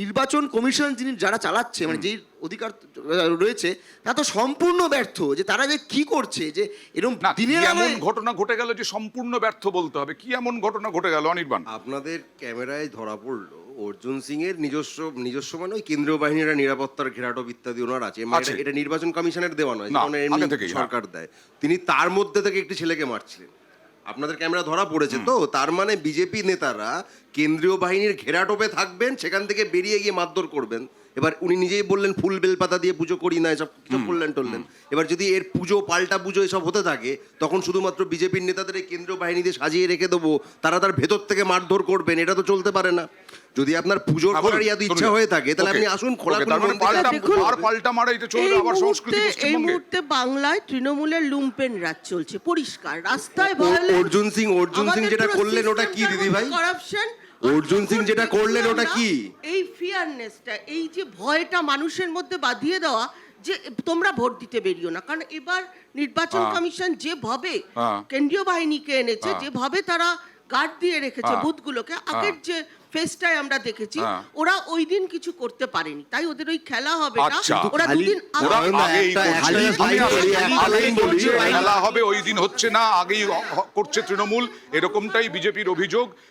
নির্বাচন কমিশন যারা চালাচ্ছে মানে যেই অধিকার রয়েছে তা তো সম্পূর্ণ ব্যর্থ। যে তারা যে কি করছে, যে এরকম না, দিনের কি এমন আলোয় ঘটনা ঘটে গেল যে সম্পূর্ণ ব্যর্থ বলতে হবে? কি এমন ঘটনা ঘটে গেল অনির্বাণ? আপনাদের ক্যামেরায় ধরা পড়লো অর্জুন সিং এর নিজস্ব মানে ওই কেন্দ্রীয় বাহিনীরা নিরাপত্তার ঘেরাটোপ ইত্যাদি ওনার আছে, মানে আছে। এটা নির্বাচন কমিশনের দেওয়া নয়, না, মানে আগে এমনি থেকেই, হ্যাঁ। সরকার দেয়। তিনি তার মধ্যে থেকে একটি ছেলেকে মারছিলেন, আপনাদের ক্যামেরা ধরা পড়েছে। তো তার মানে বিজেপি নেতারা কেন্দ্রীয় বাহিনীর ঘেরাটোপে থাকবেন, সেখান থেকে বেরিয়ে গিয়ে মারধর করবেন। এবার উনি নিজেই বললেন ফুল বেলপাতা দিয়ে পুজো করি না, এসব কিছু বললেন টললেন। এবার যদি এর পুজো পাল্টা পুজো এসব হতে থাকে, তখন শুধুমাত্র বিজেপির নেতাদের এই কেন্দ্রীয় বাহিনী দিয়ে সাজিয়ে রেখে দেবো, তারা তার ভেতর থেকে মারধর করবেন, এটা তো চলতে পারে না। যদি আপনার পুজোর হ্যাঁ, করার বলুন, এত ইচ্ছা শুনুন। হয়ে থাকে, তাহলে ওকে, আপনি আসুন ওকে, খোলাখুলি তার মানে মন থেকে পাল্টা দেখুন, আর পাল্টা মারা এটা চলবে আবার সংস্কৃতি এই পশ্চিমবঙ্গে। মুহূর্তে বাংলায় তৃণমূলের লুম্পেন রাজ চলছে, পরিষ্কার রাস্তায় অর্জুন সিং যেটা করলেন ওটা কি দিদি ভাই? করাপশন। অর্জুন সিং যেটা করলেন ওটা কি? এই ফিয়ারনেসটা, এই যে ভয়টা মানুষের মধ্যে বাঁধিয়ে দেওয়া যে তোমরা ভোট দিতে বেরিও না, কারণ এবার নির্বাচন কমিশন যেভাবে কেন্দ্রীয় বাহিনীকে এনেছে, যেভাবে তারা গার্ড দিয়ে রেখেছে বুথগুলোকে, আগের যে ফেসটাই আমরা দেখেছি, ওরা ওই দিন কিছু করতে পারেনি, তাই ওদের ওই খেলা হবে না। আচ্ছা। ওরা দুদিন ওরা আগে আগেই বলছে খেলা হবে, ওই দিন হচ্ছে না, আগেই করছে তৃণমূল, এরকমটাই বিজেপির অভিযোগ।